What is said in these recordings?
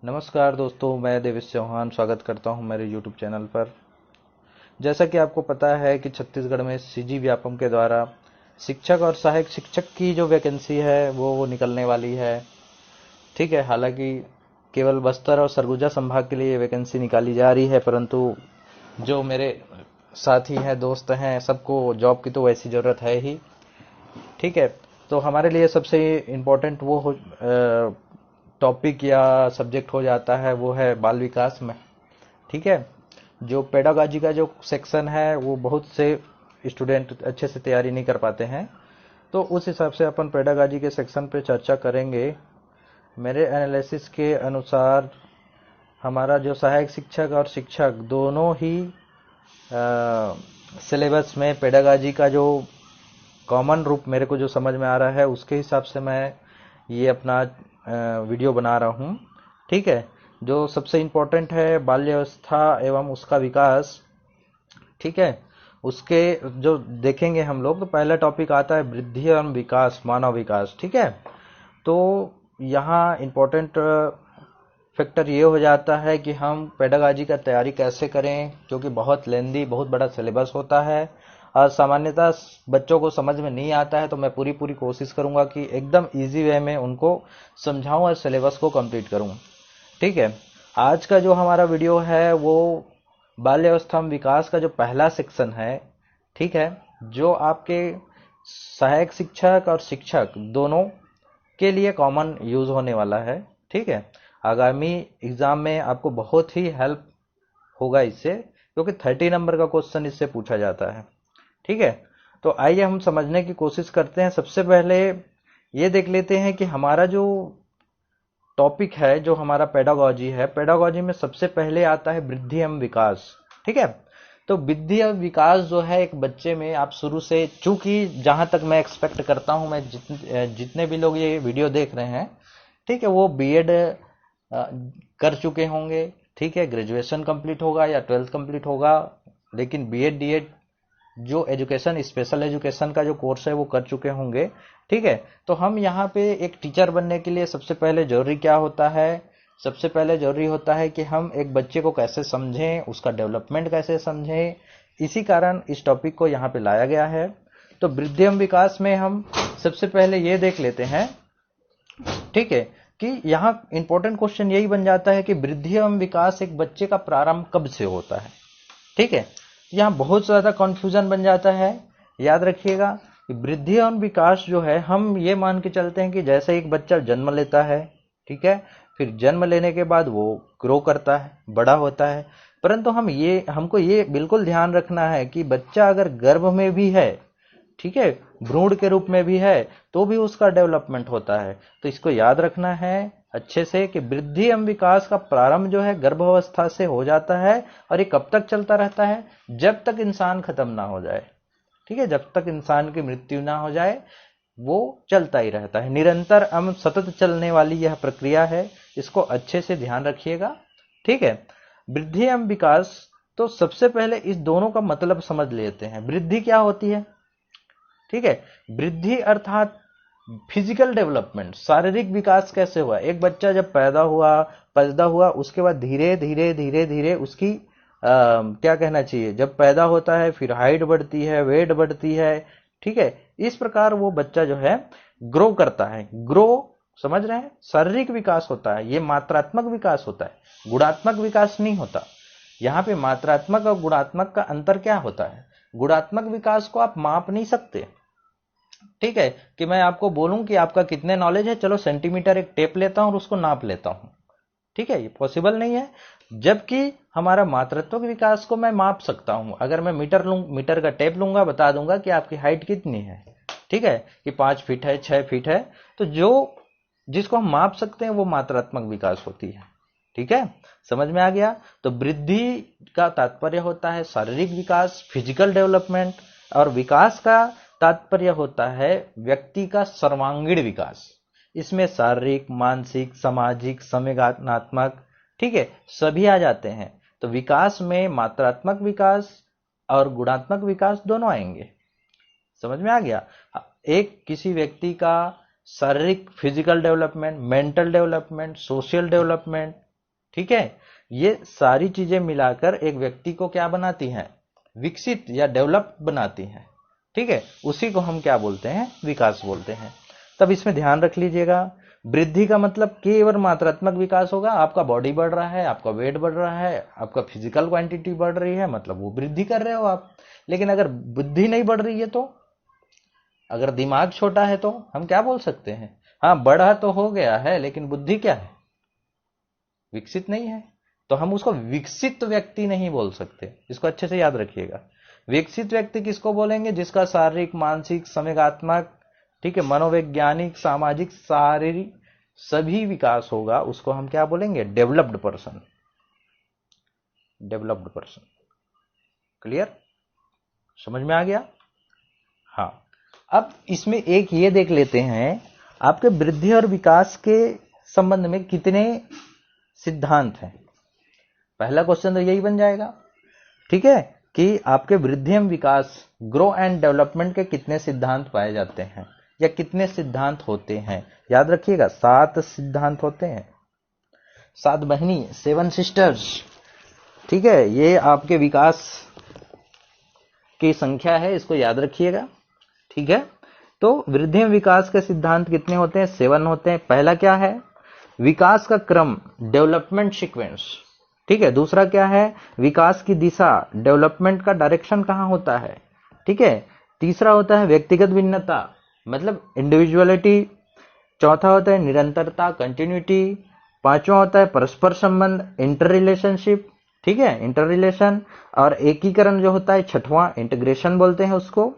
नमस्कार दोस्तों, मैं देवेश चौहान स्वागत करता हूं मेरे YouTube चैनल पर। जैसा कि आपको पता है कि छत्तीसगढ़ में सीजी व्यापम के द्वारा शिक्षक और सहायक शिक्षक की जो वैकेंसी है वो निकलने वाली है। ठीक है, हालांकि केवल बस्तर और सरगुजा संभाग के लिए ये वैकेंसी निकाली जा रही है, परंतु जो मेरे साथी हैं, दोस्त हैं, सबको जॉब की तो वैसी ज़रूरत है ही। ठीक है, तो हमारे लिए सबसे इम्पोर्टेंट वो टॉपिक या सब्जेक्ट हो जाता है, वो है बाल विकास में। ठीक है, जो पेडागॉजी का जो सेक्शन है वो बहुत से स्टूडेंट अच्छे से तैयारी नहीं कर पाते हैं, तो उस हिसाब से अपन पेडागॉजी के सेक्शन पे चर्चा करेंगे। मेरे एनालिसिस के अनुसार हमारा जो सहायक शिक्षक और शिक्षक दोनों ही सिलेबस में पेडागॉजी का जो कॉमन रूप मेरे को जो समझ में आ रहा है उसके हिसाब से मैं ये अपना वीडियो बना रहा हूँ। ठीक है, जो सबसे इम्पोर्टेंट है बाल्यावस्था एवं उसका विकास। ठीक है, उसके जो देखेंगे हम लोग, तो पहला टॉपिक आता है वृद्धि एवं विकास, मानव विकास। ठीक है, तो यहाँ इम्पोर्टेंट फैक्टर ये हो जाता है कि हम पेडागॉजी का तैयारी कैसे करें, क्योंकि बहुत लेंदी, बहुत बड़ा सिलेबस होता है और सामान्यतः बच्चों को समझ में नहीं आता है। तो मैं पूरी पूरी कोशिश करूंगा कि एकदम इजी वे में उनको समझाऊं और सिलेबस को कंप्लीट करूं। ठीक है, आज का जो हमारा वीडियो है वो बाल्यावस्था में विकास का जो पहला सेक्शन है। ठीक है, जो आपके सहायक शिक्षक और शिक्षक दोनों के लिए कॉमन यूज होने वाला है। ठीक है, आगामी एग्जाम में आपको बहुत ही हेल्प होगा इससे, क्योंकि 30 नंबर का क्वेश्चन इससे पूछा जाता है। ठीक है, तो आइए हम समझने की कोशिश करते हैं। सबसे पहले ये देख लेते हैं कि हमारा जो टॉपिक है, जो हमारा पेडागॉजी है, पेडागॉजी में सबसे पहले आता है वृद्धि एवं विकास। ठीक है, तो वृद्धि एवं विकास जो है एक बच्चे में, आप शुरू से, चूंकि जहां तक मैं एक्सपेक्ट करता हूं, मैं जितने भी लोग ये वीडियो देख रहे हैं, ठीक है, वो बीएड कर चुके होंगे। ठीक है, ग्रेजुएशन कंप्लीट होगा या 12th कंप्लीट होगा, लेकिन बीएड डीएड जो एजुकेशन, स्पेशल एजुकेशन का जो कोर्स है वो कर चुके होंगे। ठीक है, तो हम यहाँ पे एक टीचर बनने के लिए सबसे पहले जरूरी क्या होता है, सबसे पहले जरूरी होता है कि हम एक बच्चे को कैसे समझें, उसका डेवलपमेंट कैसे समझें। इसी कारण इस टॉपिक को यहाँ पे लाया गया है। तो वृद्धि एवं विकास में हम सबसे पहले ये देख लेते हैं, ठीक है, कि यहाँ इंपॉर्टेंट क्वेश्चन यही बन जाता है कि वृद्धि एवं विकास एक बच्चे का प्रारंभ कब से होता है। ठीक है, यहाँ बहुत ज्यादा कंफ्यूजन बन जाता है। याद रखिएगा, वृद्धि एवं विकास जो है, हम ये मान के चलते हैं कि जैसे एक बच्चा जन्म लेता है, ठीक है, फिर जन्म लेने के बाद वो ग्रो करता है, बड़ा होता है। परंतु हमको ये बिल्कुल ध्यान रखना है कि बच्चा अगर गर्भ में भी है, ठीक है, भ्रूण के रूप में भी है, तो भी उसका डेवलपमेंट होता है। तो इसको याद रखना है अच्छे से कि वृद्धि एवं विकास का प्रारंभ जो है गर्भावस्था से हो जाता है, और ये कब तक चलता रहता है, जब तक इंसान खत्म ना हो जाए। ठीक है, जब तक इंसान की मृत्यु ना हो जाए वो चलता ही रहता है, निरंतर एवं सतत चलने वाली यह प्रक्रिया है। इसको अच्छे से ध्यान रखिएगा। ठीक है, वृद्धि एवं विकास, तो सबसे पहले इस दोनों का मतलब समझ लेते हैं। वृद्धि क्या होती है? ठीक है, वृद्धि अर्थात फिजिकल डेवलपमेंट, शारीरिक विकास कैसे हुआ। एक बच्चा जब पैदा हुआ उसके बाद धीरे धीरे धीरे धीरे उसकी क्या कहना चाहिए, जब पैदा होता है फिर हाइट बढ़ती है, वेट बढ़ती है। ठीक है, इस प्रकार वो बच्चा जो है ग्रो करता है। ग्रो, समझ रहे हैं, शारीरिक विकास होता है, ये मात्रात्मक विकास होता है, गुणात्मक विकास नहीं होता। यहाँ पे मात्रात्मक और गुणात्मक का अंतर क्या होता है? गुणात्मक विकास को आप माप नहीं सकते। ठीक है, कि मैं आपको बोलूं कि आपका कितने नॉलेज है, चलो सेंटीमीटर एक टेप लेता हूं और उसको नाप लेता हूं। ठीक है, ये पॉसिबल नहीं है। जबकि हमारा मात्रात्मक विकास को मैं माप सकता हूं। अगर मैं मीटर का टेप लूंगा, बता दूंगा कि आपकी हाइट कितनी है। ठीक है, कि 5 फीट है, 6 फीट है। तो जो जिसको हम माप सकते हैं वो मात्रात्मक विकास होती है। ठीक है, समझ में आ गया। तो वृद्धि का तात्पर्य होता है शारीरिक विकास, फिजिकल डेवलपमेंट, और विकास का तात्पर्य होता है व्यक्ति का सर्वांगीण विकास। इसमें शारीरिक, मानसिक, सामाजिक, संवेदनात्मक, ठीक है, सभी आ जाते हैं। तो विकास में मात्रात्मक विकास और गुणात्मक विकास दोनों आएंगे। समझ में आ गया। एक किसी व्यक्ति का शारीरिक, physical development, mental development, social development, ठीक है, ये सारी चीजें मिलाकर एक व्यक्ति को क्या बनाती हैं, विकसित या डेवलप बनाती हैं। ठीक है, उसी को हम क्या बोलते हैं, विकास बोलते हैं। तब इसमें ध्यान रख लीजिएगा, वृद्धि का मतलब केवल मात्रात्मक विकास होगा। आपका बॉडी बढ़ रहा है, आपका वेट बढ़ रहा है, आपका फिजिकल क्वांटिटी बढ़ रही है, मतलब वो वृद्धि कर रहे हो आप। लेकिन अगर बुद्धि नहीं बढ़ रही है तो, अगर दिमाग छोटा है तो हम क्या बोल सकते हैं, हाँ बढ़ा तो हो गया है लेकिन बुद्धि क्या है, विकसित नहीं है। तो हम उसको विकसित व्यक्ति नहीं बोल सकते, इसको अच्छे से याद रखिएगा। विकसित व्यक्ति किसको बोलेंगे, जिसका शारीरिक, मानसिक, संवेगात्मक, ठीक है, मनोवैज्ञानिक, सामाजिक, शारीरिक सभी विकास होगा, उसको हम क्या बोलेंगे, developed person. Developed person, clear, समझ में आ गया। हाँ, अब इसमें एक ये देख लेते हैं, आपके वृद्धि और विकास के संबंध में कितने सिद्धांत हैं। पहला क्वेश्चन तो यही बन जाएगा, ठीक है, कि आपके वृद्धि एवं विकास, ग्रो एंड डेवलपमेंट के कितने सिद्धांत पाए जाते हैं या कितने सिद्धांत होते हैं। याद रखिएगा 7 सिद्धांत होते हैं, 7 बहनी, 7 सिस्टर्स। ठीक है, ये आपके विकास की संख्या है, इसको याद रखिएगा। ठीक है, तो वृद्धि एवं विकास के सिद्धांत कितने होते हैं, 7 होते हैं। पहला क्या है, विकास का क्रम, डेवलपमेंट सीक्वेंस। ठीक है, दूसरा क्या है, विकास की दिशा, डेवलपमेंट का डायरेक्शन कहां होता है। ठीक है, तीसरा होता है व्यक्तिगत भिन्नता, मतलब इंडिविजुअलिटी। चौथा होता है निरंतरता, कंटिन्यूटी। पांचवा होता है परस्पर संबंध, इंटर रिलेशनशिप। ठीक है, इंटर रिलेशन। और एकीकरण जो होता है छठवां, इंटीग्रेशन बोलते हैं उसको।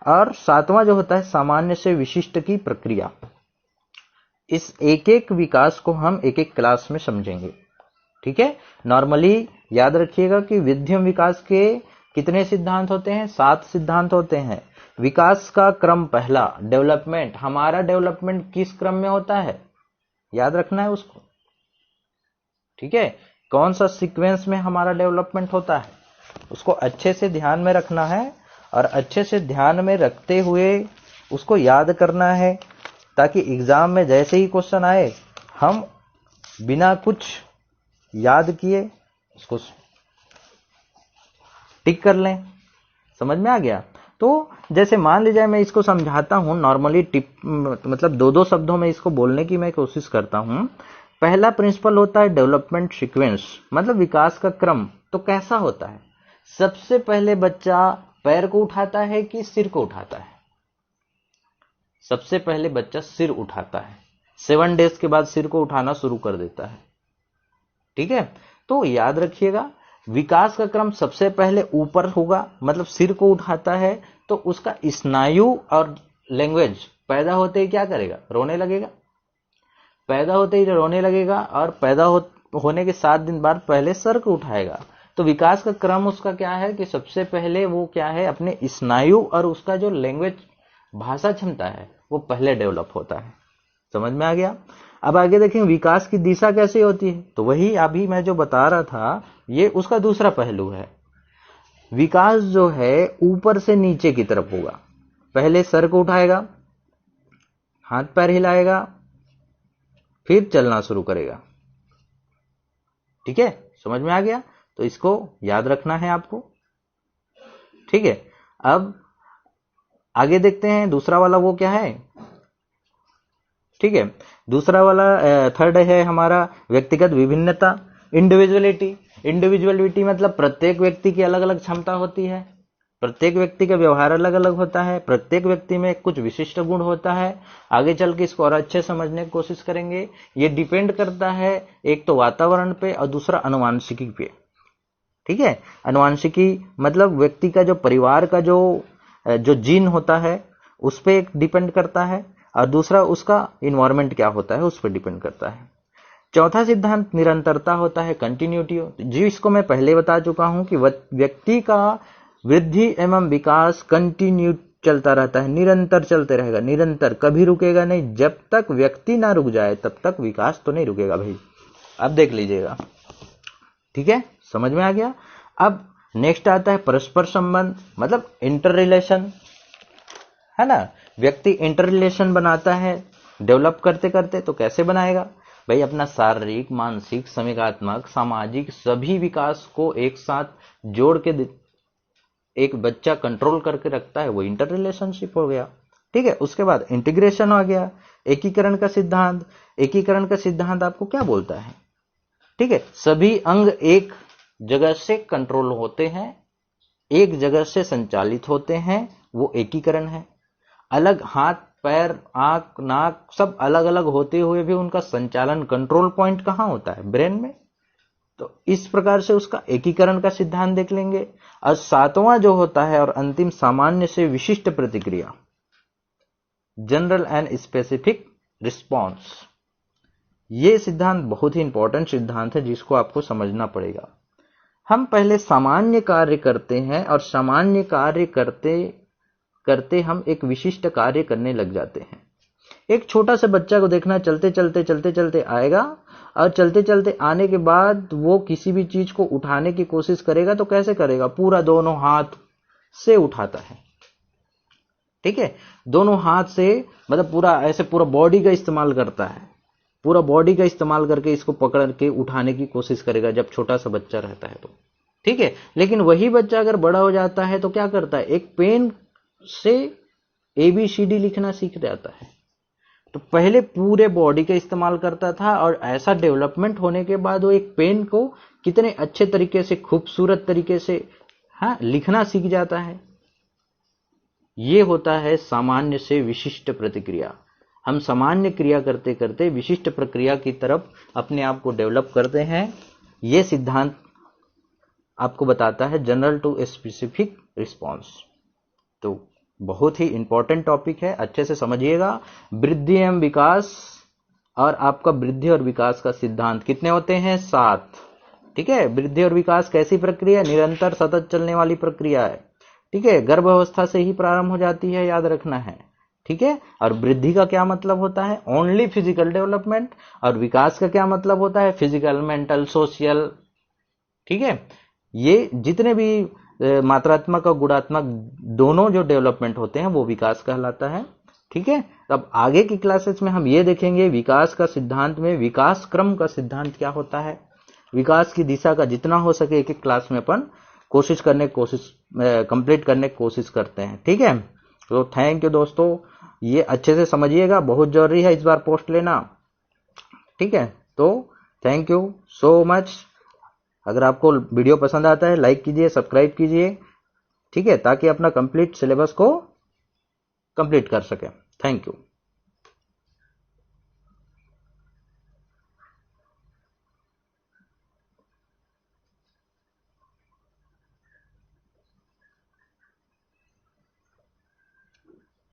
और सातवां जो होता है सामान्य से विशिष्ट की प्रक्रिया। इस एक एक विकास को हम एक एक क्लास में समझेंगे। ठीक है, नॉर्मली याद रखिएगा कि वृद्धि एवं विकास के कितने सिद्धांत होते हैं, 7 सिद्धांत होते हैं। विकास का क्रम पहला, डेवलपमेंट, हमारा डेवलपमेंट किस क्रम में होता है, याद रखना है उसको। ठीक है, कौन सा सीक्वेंस में हमारा डेवलपमेंट होता है, उसको अच्छे से ध्यान में रखना है और अच्छे से ध्यान में रखते हुए उसको याद करना है, ताकि एग्जाम में जैसे ही क्वेश्चन आए हम बिना कुछ याद किए उसको टिक कर लें। समझ में आ गया। तो जैसे मान लीजिए मैं इसको समझाता हूं, नॉर्मली टिप मतलब 2-2 शब्दों में इसको बोलने की मैं कोशिश करता हूं। पहला प्रिंसिपल होता है डेवलपमेंट सीक्वेंस, मतलब विकास का क्रम। तो कैसा होता है, सबसे पहले बच्चा पैर को उठाता है कि सिर को उठाता है, सबसे पहले बच्चा सिर उठाता है, 7 डेज के बाद सिर को उठाना शुरू कर देता है। ठीक है, तो याद रखिएगा विकास का क्रम सबसे पहले ऊपर होगा, मतलब सिर को उठाता है, तो उसका स्नायु और लैंग्वेज पैदा होते ही क्या करेगा, रोने लगेगा। पैदा होते ही रोने लगेगा और पैदा होने के 7 दिन बाद पहले सर को उठाएगा। तो विकास का क्रम उसका क्या है कि सबसे पहले वो क्या है, अपने स्नायु और उसका जो लैंग्वेज भाषा क्षमता है वो पहले डेवलप होता है। समझ में आ गया। अब आगे देखें विकास की दिशा कैसे होती है, तो वही अभी मैं जो बता रहा था ये उसका दूसरा पहलू है। विकास जो है ऊपर से नीचे की तरफ होगा, पहले सर को उठाएगा, हाथ पैर हिलाएगा, फिर चलना शुरू करेगा। ठीक है, समझ में आ गया। तो इसको याद रखना है आपको। ठीक है, अब आगे देखते हैं दूसरा वाला वो क्या है। ठीक है, दूसरा वाला थर्ड है हमारा व्यक्तिगत विभिन्नता, इंडिविजुअलिटी। इंडिविजुअलिटी मतलब प्रत्येक व्यक्ति की अलग अलग क्षमता होती है, प्रत्येक व्यक्ति का व्यवहार अलग अलग होता है, प्रत्येक व्यक्ति में कुछ विशिष्ट गुण होता है। आगे चल के इसको और अच्छे समझने की कोशिश करेंगे। ये डिपेंड करता है एक तो वातावरण पे और दूसरा अनुवांशिकी पे। ठीक है, अनुवांशिकी मतलब व्यक्ति का जो परिवार का जो जीन होता है उस पर डिपेंड करता है, और दूसरा उसका इन्वायरमेंट क्या होता है उस पर डिपेंड करता है। चौथा सिद्धांत निरंतरता होता है, कंटिन्यूटी। जी, इसको मैं पहले बता चुका हूं कि व्यक्ति का वृद्धि एवं विकास कंटिन्यू चलता रहता है, निरंतर चलते रहेगा, निरंतर, कभी रुकेगा नहीं। जब तक व्यक्ति ना रुक जाए तब तक विकास तो नहीं रुकेगा भाई। अब देख लीजिएगा। ठीक है, समझ में आ गया। अब नेक्स्ट आता है परस्पर संबंध, मतलब इंटर रिलेशन, है ना। व्यक्ति इंटर रिलेशन बनाता है डेवलप करते करते, तो कैसे बनाएगा, भाई अपना शारीरिक, मानसिक, संवेगात्मक, सामाजिक सभी विकास को एक साथ जोड़ के एक बच्चा कंट्रोल करके रखता है, वो इंटर रिलेशनशिप हो गया। ठीक है, उसके बाद इंटीग्रेशन आ गया, एकीकरण का सिद्धांत। एकीकरण का सिद्धांत आपको क्या बोलता है? ठीक है, सभी अंग एक जगह से कंट्रोल होते हैं, एक जगह से संचालित होते हैं, वो एकीकरण है। अलग हाथ, पैर, आंख, नाक सब अलग अलग होते हुए भी उनका संचालन, कंट्रोल पॉइंट कहां होता है? ब्रेन में। तो इस प्रकार से उसका एकीकरण का सिद्धांत देख लेंगे। और सातवां जो होता है और अंतिम, सामान्य से विशिष्ट प्रतिक्रिया, जनरल एंड स्पेसिफिक रिस्पॉन्स। ये सिद्धांत बहुत ही इंपॉर्टेंट सिद्धांत है जिसको आपको समझना पड़ेगा। हम पहले सामान्य कार्य करते हैं और सामान्य कार्य करते करते हम एक विशिष्ट कार्य करने लग जाते हैं। एक छोटा सा बच्चा को देखना, चलते चलते आएगा और चलते चलते आने के बाद वो किसी भी चीज को उठाने की कोशिश करेगा तो कैसे करेगा? पूरा दोनों हाथ से उठाता है। ठीक है, दोनों हाथ से, मतलब पूरा ऐसे पूरा बॉडी का इस्तेमाल करता है, पूरा बॉडी का इस्तेमाल करके इसको पकड़ के उठाने की कोशिश करेगा जब छोटा सा बच्चा रहता है तो। ठीक है, लेकिन वही बच्चा अगर बड़ा हो जाता है तो क्या करता है? एक पेन से ABCD लिखना सीख जाता है। तो पहले पूरे बॉडी का इस्तेमाल करता था और ऐसा डेवलपमेंट होने के बाद वो एक पेन को कितने अच्छे तरीके से, खूबसूरत तरीके से लिखना सीख जाता है। ये होता है सामान्य से विशिष्ट प्रतिक्रिया। हम सामान्य क्रिया करते करते विशिष्ट प्रक्रिया की तरफ अपने आप को डेवलप करते हैं। ये सिद्धांत आपको बताता है जनरल टू स्पेसिफिक रिस्पॉन्स। तो बहुत ही इंपॉर्टेंट टॉपिक है, अच्छे से समझिएगा। वृद्धि एवं विकास और आपका वृद्धि और विकास का सिद्धांत कितने होते हैं? 7। ठीक है, वृद्धि और विकास कैसी प्रक्रिया? निरंतर सतत चलने वाली प्रक्रिया है। ठीक है, गर्भावस्था से ही प्रारंभ हो जाती है, याद रखना है। ठीक है, और वृद्धि का क्या मतलब होता है? Only physical development. और विकास का क्या मतलब होता है? Physical, mental, social. ठीक है, ये जितने भी मात्रात्मक और गुणात्मक दोनों जो डेवलपमेंट होते हैं वो विकास कहलाता है। ठीक है, अब आगे की क्लासेस में हम ये देखेंगे विकास का सिद्धांत में विकास क्रम का सिद्धांत क्या होता है। विकास की दिशा का जितना हो सके एक एक क्लास में अपन कंप्लीट करने की कोशिश करते हैं। ठीक है, तो थैंक यू दोस्तों, ये अच्छे से समझिएगा, बहुत जरूरी है इस बार पोस्ट लेना। ठीक है, तो थैंक यू सो मच। अगर आपको वीडियो पसंद आता है लाइक कीजिए, सब्सक्राइब कीजिए। ठीक है, ताकि अपना कंप्लीट सिलेबस को कंप्लीट कर सके। Thank you.